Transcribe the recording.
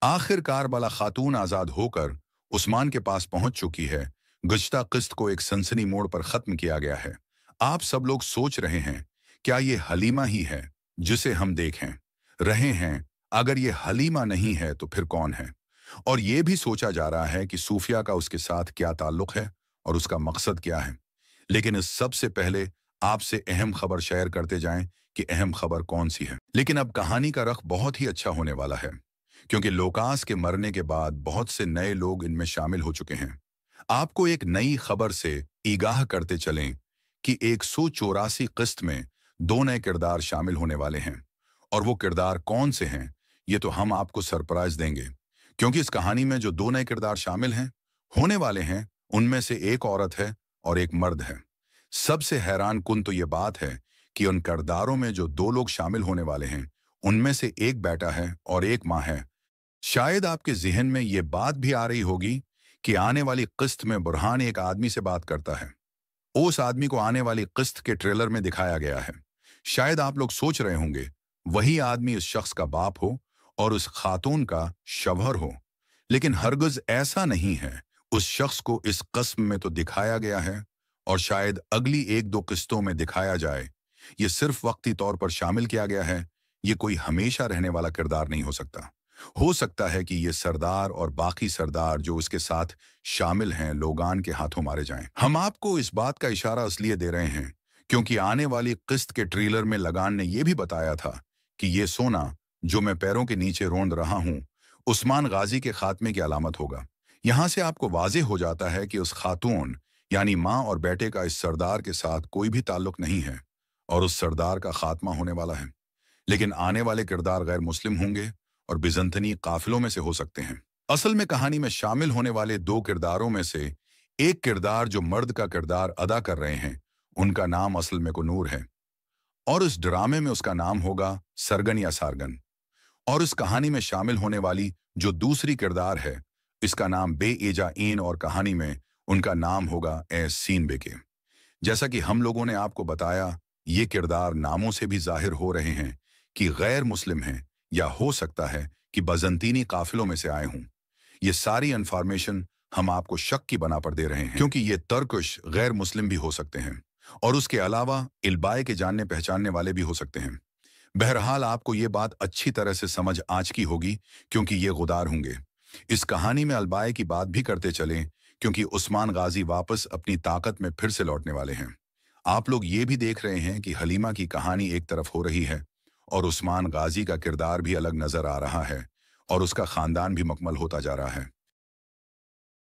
आखिरकार वाला खातून आजाद होकर उस्मान के पास पहुंच चुकी है। गुज़श्ता किस्त को एक सनसनी मोड़ पर खत्म किया गया है। आप सब लोग सोच रहे हैं, क्या ये हलीमा ही है जिसे हम देखें रहे हैं? अगर ये हलीमा नहीं है तो फिर कौन है? और ये भी सोचा जा रहा है कि सूफिया का उसके साथ क्या ताल्लुक है और उसका मकसद क्या है। लेकिन इस सबसे पहले आपसे अहम खबर शेयर करते जाएं कि अहम खबर कौन सी है। लेकिन अब कहानी का रख बहुत ही अच्छा होने वाला है, क्योंकि लोकास के मरने के बाद बहुत से नए लोग इनमें शामिल हो चुके हैं। आपको एक नई खबर से आगाह करते चलें कि 184 किस्त में 2 नए किरदार शामिल होने वाले हैं। और वो किरदार कौन से हैं, ये तो हम आपको सरप्राइज देंगे, क्योंकि इस कहानी में जो 2 नए किरदार शामिल हैं होने वाले हैं, उनमें से एक औरत है और एक मर्द है। सबसे हैरान कुन तो ये बात है कि उन किरदारों में जो 2 लोग शामिल होने वाले हैं, उनमें से एक बेटा है और एक माँ है। शायद आपके ज़हन में ये बात भी आ रही होगी कि आने वाली किस्त में बुरहान एक आदमी से बात करता है। उस आदमी को आने वाली किस्त के ट्रेलर में दिखाया गया है। शायद आप लोग सोच रहे होंगे, वही आदमी इस शख्स का बाप हो और उस खातून का शवहर हो। लेकिन हरगिज़ ऐसा नहीं है। उस शख्स को इस कस्म में तो दिखाया गया है और शायद अगली 1-2 किस्तों में दिखाया जाए। ये सिर्फ वक्ती तौर पर शामिल किया गया है। ये कोई हमेशा रहने वाला किरदार नहीं हो सकता। हो सकता है कि ये सरदार और बाकी सरदार जो उसके साथ शामिल हैं, लोगान के हाथों मारे जाएं। हम आपको इस बात का इशारा इसलिए दे रहे हैं क्योंकि आने वाली किस्त के ट्रेलर में लगान ने यह भी बताया था कि ये सोना जो मैं पैरों के नीचे रोंद रहा हूं, उस्मान गाजी के खात्मे की अलामत होगा। यहां से आपको वाज़ेह हो जाता है कि उस खातून यानी माँ और बेटे का इस सरदार के साथ कोई भी ताल्लुक नहीं है और उस सरदार का खात्मा होने वाला है। लेकिन आने वाले किरदार गैर मुस्लिम होंगे और बिजंतनी काफिलों में से हो सकते हैं। असल में कहानी में शामिल होने वाले 2 किरदारों में से एक किरदार जो मर्द का किरदार अदा कर रहे हैं, उनका नाम असल में कुनूर है और इस ड्रामे में उसका नाम होगा सरगन या सारगन। और इस कहानी में शामिल होने वाली जो दूसरी किरदार है, इसका नाम बे-एजा ईन और कहानी में उनका नाम होगा सीन बेके। जैसा कि हम लोगों ने आपको बताया, ये किरदार नामों से भी जाहिर हो रहे हैं कि गैर मुस्लिम हैं या हो सकता है कि बजंतीनी काफिलों में से आए हों। ये सारी इन्फॉर्मेशन हम आपको शक की बना पर दे रहे हैं, क्योंकि ये तर्कश गैर मुस्लिम भी हो सकते हैं और उसके अलावा इल्बाए के जानने पहचानने वाले भी हो सकते हैं। बहरहाल आपको ये बात अच्छी तरह से समझ आ चुकी होगी, क्योंकि ये गुदार होंगे। इस कहानी में अलबाए की बात भी करते चलें, क्योंकि उस्मान गाजी वापस अपनी ताकत में फिर से लौटने वाले हैं। आप लोग ये भी देख रहे हैं कि हलीमा की कहानी एक तरफ हो रही है और उस्मान गाजी का किरदार भी अलग नजर आ रहा है और उसका खानदान भी मुकम्मल होता जा रहा है।